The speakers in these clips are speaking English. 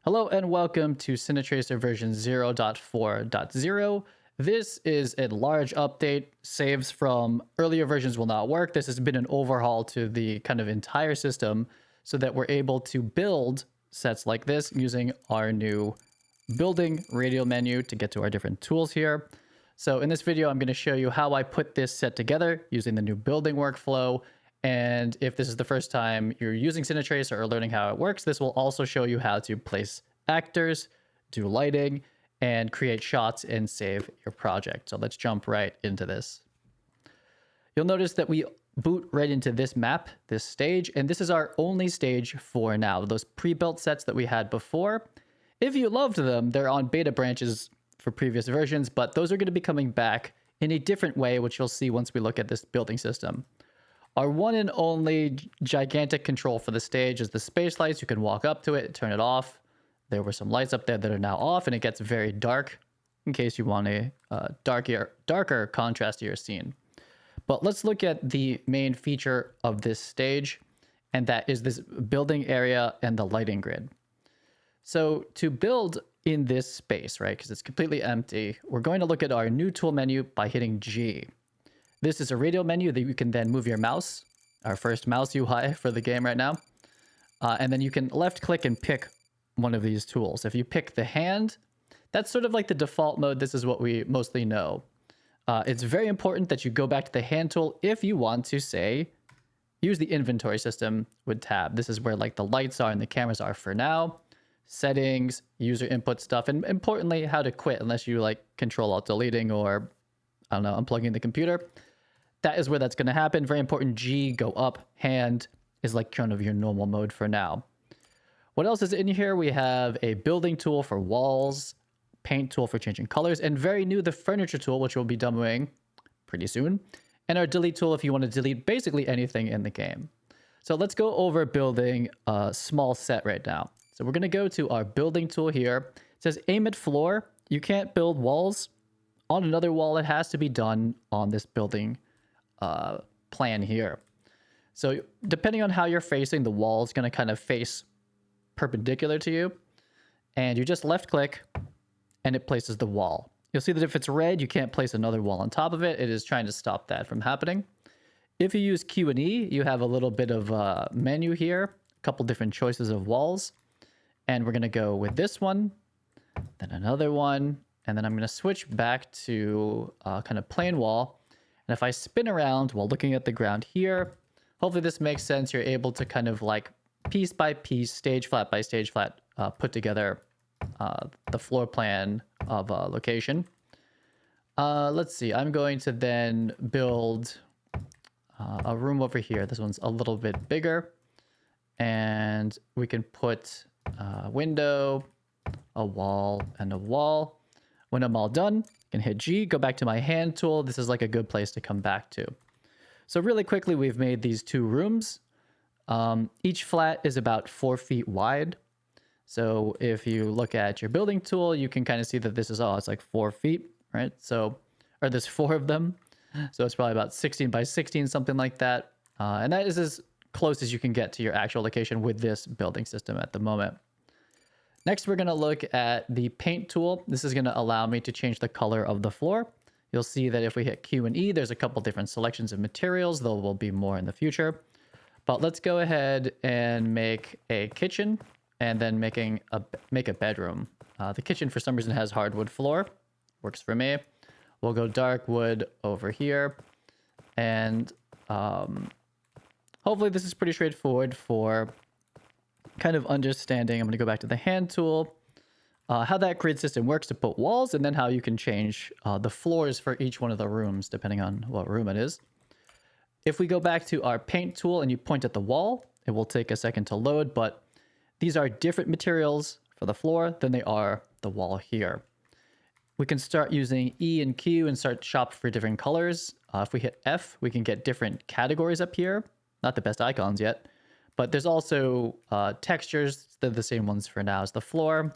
Hello and welcome to CineTracer version 0.4.0. This is a large update. Saves from earlier versions will not work. This has been an overhaul to the kind of entire system so that we're able to build sets like this using our new building radial menu to get to our different tools here. So in this video, I'm going to show you how I put this set together using the new building workflow. And if this is the first time you're using CineTracer or learning how it works, this will also show you how to place actors, do lighting, and create shots and save your project. So let's jump right into this. You'll notice that we boot right into this map, this stage, and this is our only stage for now. Those pre-built sets that we had before, if you loved them, they're on beta branches for previous versions, but those are going to be coming back in a different way, which you'll see once we look at this building system. Our one and only gigantic control for the stage is the space lights. You can walk up to it, turn it off. There were some lights up there that are now off, and it gets very dark in case you want a darker contrast to your scene. But let's look at the main feature of this stage, and that is this building area and the lighting grid. So to build in this space, right, because it's completely empty, we're going to look at our new tool menu by hitting G. This is a radial menu that you can then move your mouse, our first mouse UI for the game right now. And then you can left click and pick one of these tools. If you pick the hand, that's sort of like the default mode. This is what we mostly know. It's very important that you go back to the hand tool if you want to, say, use the inventory system with tab. This is where like the lights are and the cameras are for now. Settings, user input stuff, and importantly, how to quit unless you like Control-Alt-Deleting or, I don't know, unplugging the computer. That is where that's going to happen. Very important. G, go up. Hand is like kind of your normal mode for now. What else is in here? We have a building tool for walls, paint tool for changing colors, and very new, the furniture tool, which we'll be demoing pretty soon, and our delete tool if you want to delete basically anything in the game. So let's go over building a small set right now. So we're going to go to our building tool here. It says aim at floor. You can't build walls on another wall. It has to be done on this building plan here. So depending on how you're facing, the wall is going to kind of face perpendicular to you, and you just left click and it places the wall. You'll see that if it's red, you can't place another wall on top of it. It is trying to stop that from happening. If you use Q and E, you have a little bit of a menu here, a couple different choices of walls, and we're going to go with this one, then another one, and then I'm going to switch back to kind of plain wall. And if I spin around while looking at the ground here, hopefully this makes sense. You're able to kind of like piece by piece, stage flat by stage flat, put together the floor plan of a location. Let's see. I'm going to then build a room over here. This one's a little bit bigger. And we can put a window, a wall, and a wall. When I'm all done, I can hit G, go back to my hand tool. This is like a good place to come back to. So really quickly, we've made these two rooms. Each flat is about 4 feet wide. So if you look at your building tool, you can kind of see that this is, it's like 4 feet, right? So, or there's 4 of them. So it's probably about 16 by 16, something like that. And that is as close as you can get to your actual location with this building system at the moment. Next, we're going to look at the paint tool. This is going to allow me to change the color of the floor. You'll see that if we hit Q and E, there's a couple different selections of materials. There will be more in the future. But let's go ahead and make a kitchen and then make a bedroom. The kitchen, for some reason, has hardwood floor. Works for me. We'll go dark wood over here. And hopefully this is pretty straightforward for kind of understanding. I'm going to go back to the hand tool, how that grid system works to put walls, and then how you can change the floors for each one of the rooms, depending on what room it is. If we go back to our paint tool and you point at the wall, it will take a second to load, but these are different materials for the floor than they are the wall here. We can start using E and Q and start shop for different colors. If we hit F, we can get different categories up here. Not the best icons yet, but there's also textures. They're the same ones for now as the floor.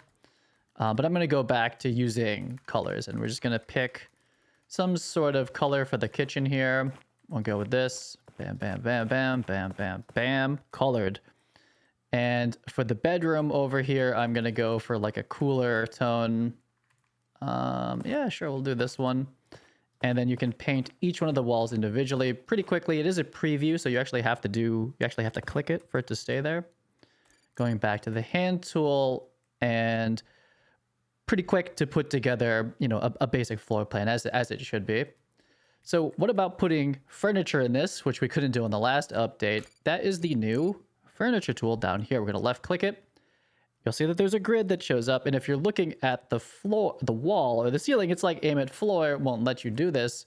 But I'm going to go back to using colors, and we're just going to pick some sort of color for the kitchen here. We'll go with this. Bam, bam, bam, bam, bam, bam, bam. Colored. And for the bedroom over here, I'm going to go for like a cooler tone. Yeah, sure, we'll do this one. And then you can paint each one of the walls individually pretty quickly. It is a preview, so you actually have to click it for it to stay there. Going back to the hand tool, and pretty quick to put together, you know, a basic floor plan as it should be. So what about putting furniture in this, which we couldn't do in the last update? That is the new furniture tool down here. We're going to left click it. You'll see that there's a grid that shows up. And if you're looking at the floor, the wall or the ceiling, it's like aim at floor. It won't let you do this.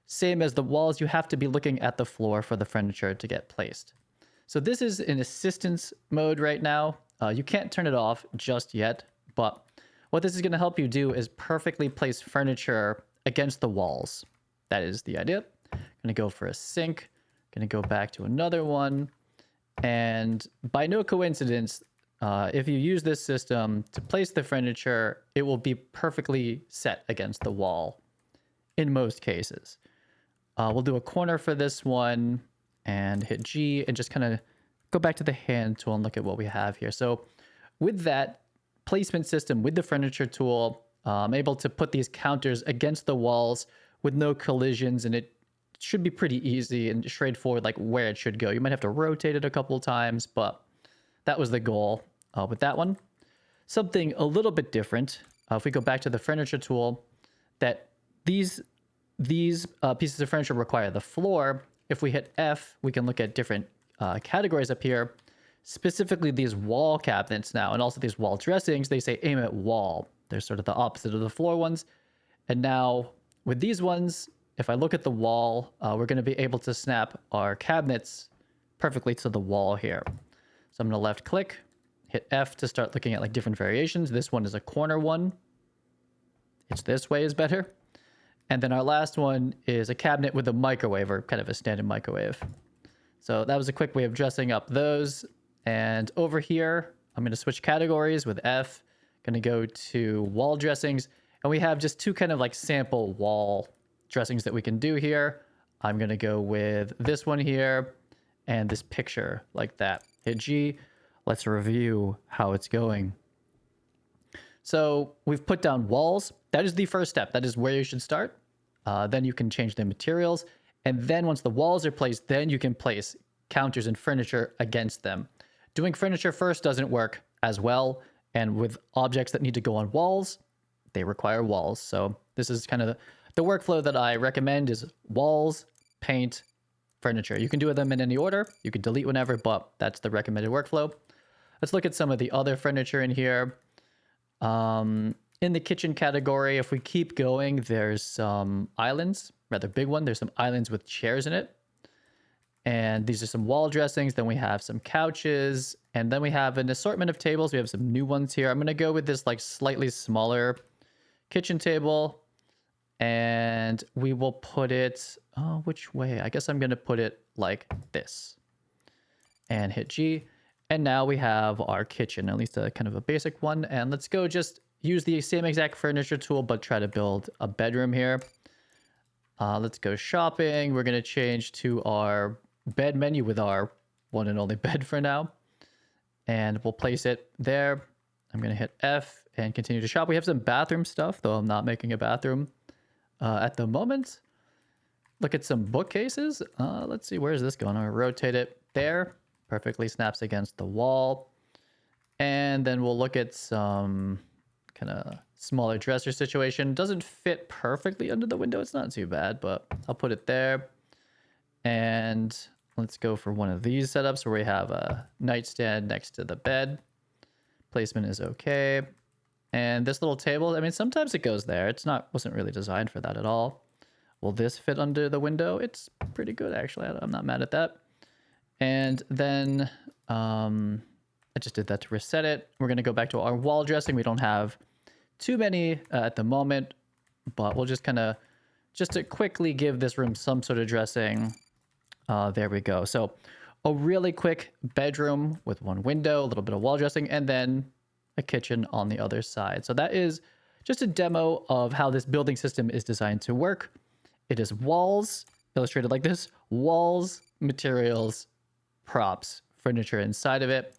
Same as the walls, you have to be looking at the floor for the furniture to get placed. So this is in assistance mode right now. You can't turn it off just yet, but what this is going to help you do is perfectly place furniture against the walls. That is the idea. I'm going to go for a sink. Going to go back to another one. And by no coincidence, if you use this system to place the furniture, it will be perfectly set against the wall in most cases. We'll do a corner for this one and hit G and just kind of go back to the hand tool and look at what we have here. So with that placement system, with the furniture tool, I'm able to put these counters against the walls with no collisions, and it should be pretty easy and straightforward, like where it should go. You might have to rotate it a couple of times, but that was the goal with that one. Something a little bit different, if we go back to the furniture tool, that these pieces of furniture require the floor. If we hit F, we can look at different categories up here, specifically these wall cabinets now, and also these wall dressings. They say aim at wall. They're sort of the opposite of the floor ones. And now with these ones, if I look at the wall, we're going to be able to snap our cabinets perfectly to the wall here. So I'm going to left click, hit F to start looking at like different variations. This one is a corner one. It's this way is better. And then our last one is a cabinet with a microwave, or kind of a standard microwave. So that was a quick way of dressing up those. And over here, I'm going to switch categories with F. Going to go to wall dressings. And we have just two kind of like sample wall dressings that we can do here. I'm going to go with this one here and this picture like that. Hit G. Let's review how it's going. So we've put down walls. That is the first step. That is where you should start. Then you can change the materials. And then once the walls are placed, then you can place counters and furniture against them. Doing furniture first doesn't work as well. And with objects that need to go on walls, they require walls. So this is kind of the workflow that I recommend is walls, paint, furniture. You can do them in any order. You can delete whenever, but that's the recommended workflow. Let's look at some of the other furniture in here. In the kitchen category, if we keep going, there's some islands, rather big one. There's some islands with chairs in it. And these are some wall dressings. Then we have some couches. And then we have an assortment of tables. We have some new ones here. I'm going to go with this like slightly smaller kitchen table. And we will put it, which way? I guess I'm going to put it like this. And hit G. And now we have our kitchen, at least a kind of a basic one. And let's go just use the same exact furniture tool, but try to build a bedroom here. Let's go shopping. We're going to change to our bed menu with our one and only bed for now. And we'll place it there. I'm going to hit F and continue to shop. We have some bathroom stuff, though I'm not making a bathroom at the moment. Look at some bookcases. Let's see, where is this going? I'll rotate it there. Perfectly snaps against the wall. And then we'll look at some kind of smaller dresser situation. Doesn't fit perfectly under the window. It's not too bad, but I'll put it there. And let's go for one of these setups where we have a nightstand next to the bed. Placement is okay. And this little table, I mean, sometimes it goes there. Wasn't really designed for that at all. Will this fit under the window? It's pretty good, actually. I'm not mad at that. And then I just did that to reset it. We're going to go back to our wall dressing. We don't have too many at the moment, but we'll just kind of, just to quickly give this room some sort of dressing. There we go. So a really quick bedroom with one window, a little bit of wall dressing, and then a kitchen on the other side. So that is just a demo of how this building system is designed to work. It is walls, illustrated like this, walls, materials, props, furniture inside of it.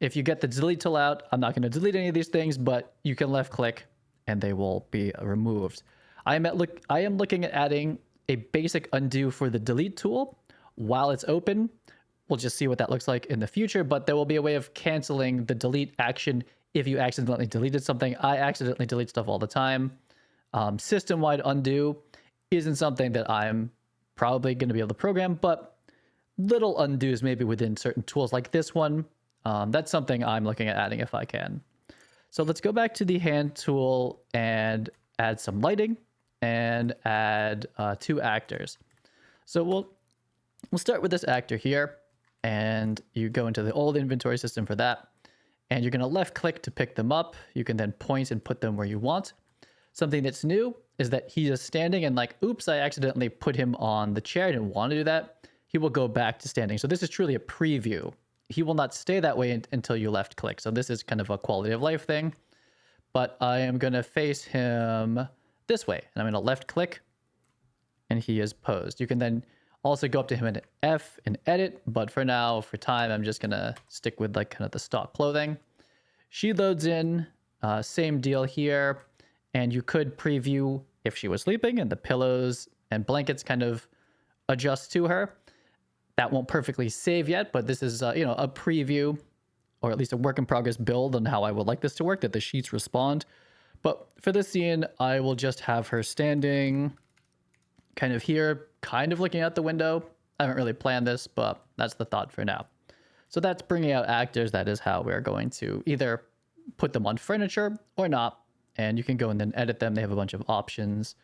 if you get the delete tool out, I'm not going to delete any of these things, but you can left click and they will be removed. I am looking at adding a basic undo for the delete tool while it's open. We'll just see what that looks like in the future, but there will be a way of canceling the delete action if you accidentally deleted something. I accidentally delete stuff all the time. System-wide undo isn't something that I'm probably going to be able to program, but little undos maybe within certain tools like this one. That's something I'm looking at adding if I can. So let's go back to the hand tool and add some lighting and add 2 actors. So we'll start with this actor here, and you go into the old inventory system for that, and you're going to left click to pick them up. You can then point and put them where you want. Something that's new is that he is standing and like, oops, I accidentally put him on the chair. I didn't want to do that. He will go back to standing. So this is truly a preview. He will not stay that way until you left click. So this is kind of a quality of life thing, but I am going to face him this way, and I'm going to left click and he is posed. You can then also go up to him and F and edit, but for now, for time, I'm just going to stick with like kind of the stock clothing. She loads in, same deal here. And you could preview if she was sleeping and the pillows and blankets kind of adjust to her. That won't perfectly save yet, but this is, a preview, or at least a work in progress build on how I would like this to work, that the sheets respond. But for this scene, I will just have her standing kind of here, kind of looking out the window. I haven't really planned this, but that's the thought for now. So that's bringing out actors. That is how we're going to either put them on furniture or not. And you can go and then edit them. They have a bunch of options.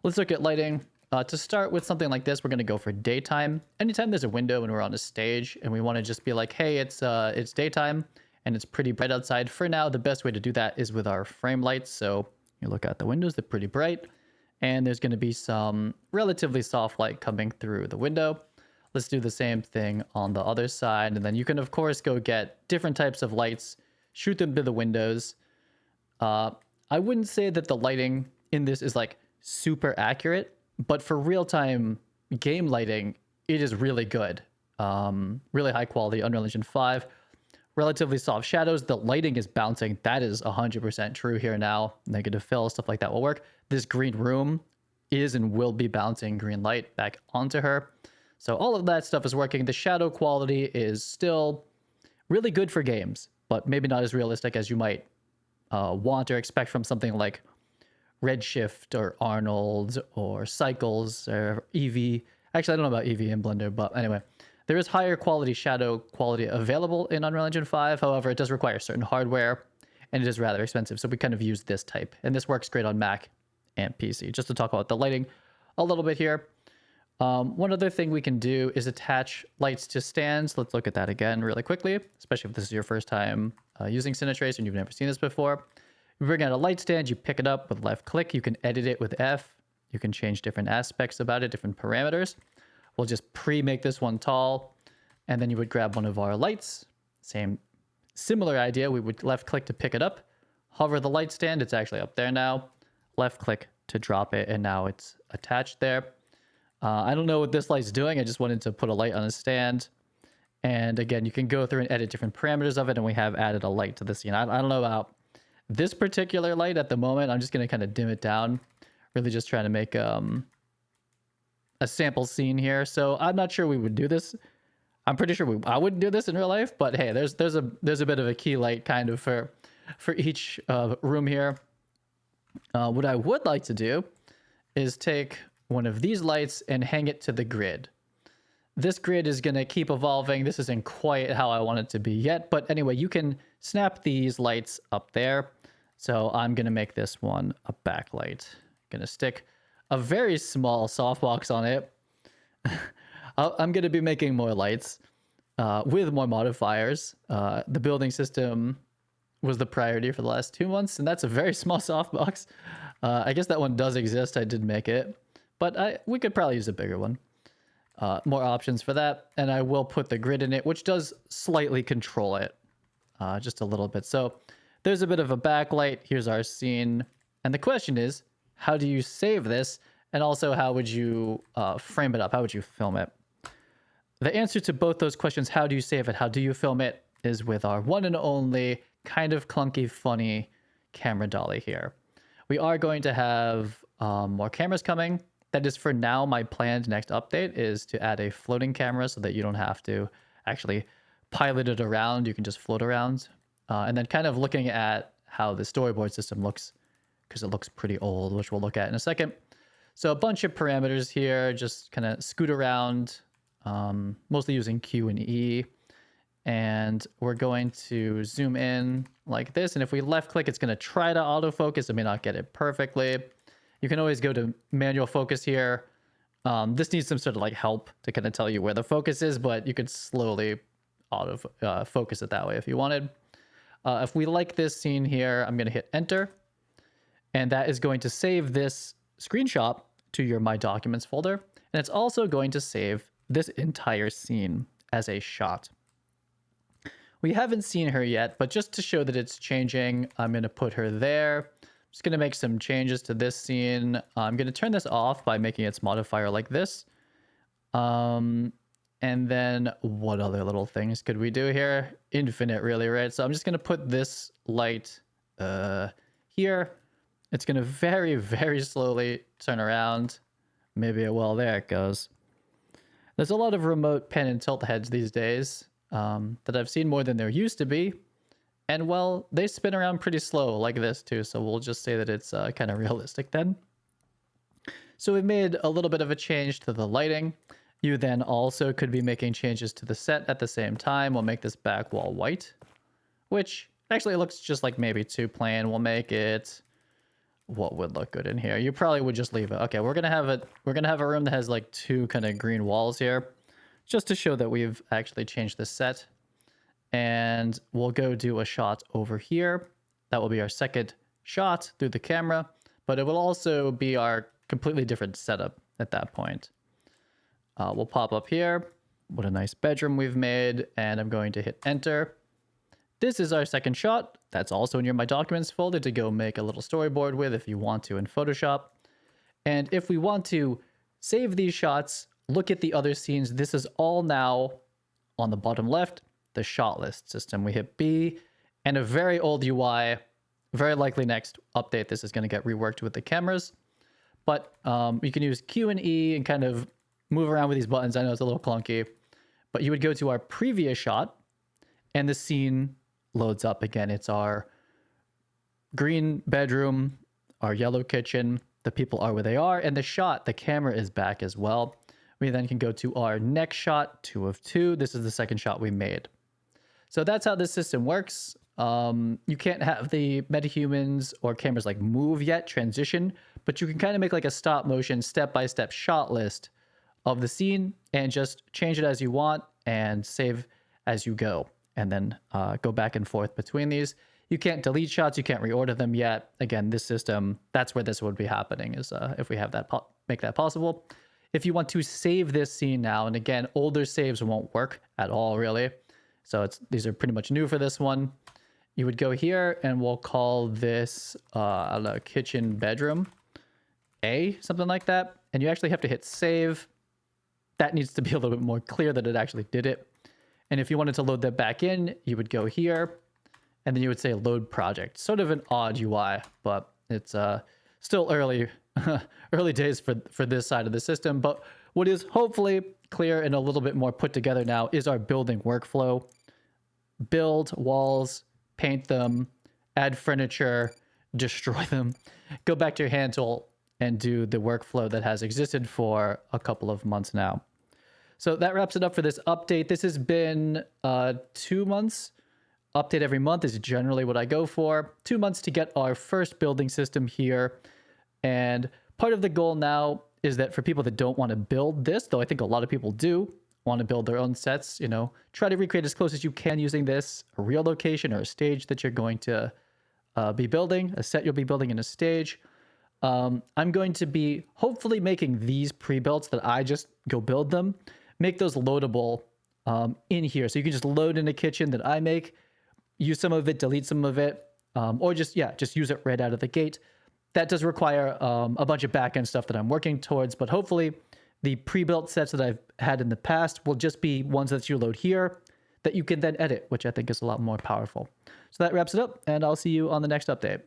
Let's look at lighting. To start with something like this, we're going to go for daytime. Anytime there's a window and we're on a stage and we want to just be like, hey, it's daytime and it's pretty bright outside. For now, the best way to do that is with our frame lights. So you look out the windows, they're pretty bright. And there's going to be some relatively soft light coming through the window. Let's do the same thing on the other side. And then you can, of course, go get different types of lights, shoot them to the windows. I wouldn't say that the lighting in this is like super accurate, but for real-time game lighting, it is really good. Really high quality, Unreal Engine 5. Relatively soft shadows. The lighting is bouncing. That is 100% true here now. Negative fill, stuff like that will work. This green room is and will be bouncing green light back onto her. So all of that stuff is working. The shadow quality is still really good for games, but maybe not as realistic as you might want or expect from something like Redshift or Arnold or Cycles or Eevee. Actually, I don't know about Eevee in Blender, but anyway, there is higher quality shadow quality available in Unreal Engine 5. However, it does require certain hardware and it is rather expensive. So we kind of use this type, and this works great on Mac and PC. Just to talk about the lighting a little bit here. One other thing we can do is attach lights to stands. Let's look at that again really quickly, especially if this is your first time using CineTracer and you've never seen this before. You bring out a light stand, you pick it up with left click, you can edit it with F, you can change different aspects about it, different parameters. We'll just pre-make this one tall, and then you would grab one of our lights. Similar idea, we would left click to pick it up, hover the light stand, it's actually up there now, left click to drop it, and now it's attached there. I don't know what this light's doing, I just wanted to put a light on a stand. And again, you can go through and edit different parameters of it, and we have added a light to the scene. I don't know about this particular light at the moment. I'm just going to kind of dim it down. Really just trying to make a sample scene here. So I'm not sure we would do this. I'm pretty sure I wouldn't do this in real life, but hey, there's a bit of a key light kind of for each room here. What I would like to do is take one of these lights and hang it to the grid. This grid is going to keep evolving. This isn't quite how I want it to be yet, but anyway, you can snap these lights up there. So I'm going to make this one a backlight. Going to stick a very small softbox on it. I'm going to be making more lights with more modifiers. The building system was the priority for the last 2 months, and that's a very small softbox. I guess that one does exist. I did make it, but we could probably use a bigger one. More options for that, and I will put the grid in it, which does slightly control it just a little bit. So there's a bit of a backlight. Here's our scene, and the question is, how do you save this, and also how would you frame it up? How would you film it? The answer to both those questions, how do you save it, how do you film it, is with our one and only kind of clunky, funny camera dolly here. We are going to have more cameras coming. That is for now. My planned next update is to add a floating camera so that you don't have to actually pilot it around. You can just float around. And then kind of looking at how the storyboard system looks, because it looks pretty old, which we'll look at in a second. So a bunch of parameters here, just kind of scoot around, mostly using Q and E. And we're going to zoom in like this. And if we left click, it's going to try to autofocus. It may not get it perfectly. You can always go to manual focus here. This needs some sort of like help to kind of tell you where the focus is, but you could slowly focus it that way if you wanted. If we like this scene here, I'm going to hit enter. And that is going to save this screenshot to your My Documents folder. And it's also going to save this entire scene as a shot. We haven't seen her yet, but just to show that it's changing, I'm going to put her there. I'm just going to make some changes to this scene. I'm going to turn this off by making its modifier like this. And then what other little things could we do here? Infinite, really, right? So I'm just going to put this light here. It's going to very, very slowly turn around. Maybe, well, there it goes. There's a lot of remote pen and tilt heads these days that I've seen more than there used to be. And, well, they spin around pretty slow like this, too. So we'll just say that it's kind of realistic then. So we've made a little bit of a change to the lighting. You then also could be making changes to the set at the same time. We'll make this back wall white, which actually looks just like maybe too plain. We'll make it... What would look good in here? You probably would just leave it. Okay, we're gonna have a room that has like two kind of green walls here, just to show that we've actually changed the set. And we'll go do a shot over here. That will be our second shot through the camera, but it will also be our completely different setup at that point. We'll pop up here. What a nice bedroom we've made, and I'm going to hit enter. This is our second shot. That's also in your My Documents folder to go make a little storyboard with if you want to in Photoshop. And if we want to save these shots, look at the other scenes. This is all now on the bottom left, the shot list system. We hit B, and a very old UI, very likely next update, this is going to get reworked with the cameras. But you can use Q and E and kind of move around with these buttons. I know it's a little clunky, but you would go to our previous shot, and the scene loads up again. It's our green bedroom, our yellow kitchen, the people are where they are, and the shot, the camera is back as well. We then can go to our next shot, 2 of 2. This is the second shot we made. So that's how this system works. You can't have the metahumans or cameras like move yet, transition, but you can kind of make like a stop motion, step-by-step shot list of the scene and just change it as you want and save as you go. And then go back and forth between these. You can't delete shots. You can't reorder them yet. Again, this system, that's where this would be happening, is if we have that, make that possible. If you want to save this scene now, and again, older saves won't work at all, really. So these are pretty much new for this one. You would go here, and we'll call this, I don't know, kitchen bedroom A, something like that. And you actually have to hit save. That needs to be a little bit more clear that it actually did it. And if you wanted to load that back in, you would go here, and then you would say load project. Sort of an odd UI, but it's still early days for this side of the system. But what is hopefully clear and a little bit more put together now is our building workflow. Build walls, paint them, add furniture, destroy them, go back to your hand tool and do the workflow that has existed for a couple of months now. So that wraps it up for this update. This has been 2 months. Update every month is generally what I go for. 2 months to get our first building system here. And part of the goal now is that for people that don't want to build this, though I think a lot of people do want to build their own sets, you know, try to recreate as close as you can using this, a real location or a stage that you're going to be building, a set you'll be building in a stage. I'm going to be hopefully making these pre-builds that I just go build them, make those loadable in here. So you can just load in a kitchen that I make, use some of it, delete some of it, or just use it right out of the gate. That does require a bunch of backend stuff that I'm working towards, but hopefully the pre-built sets that I've had in the past will just be ones that you load here. that you can then edit, which I think is a lot more powerful. So that wraps it up, and I'll see you on the next update.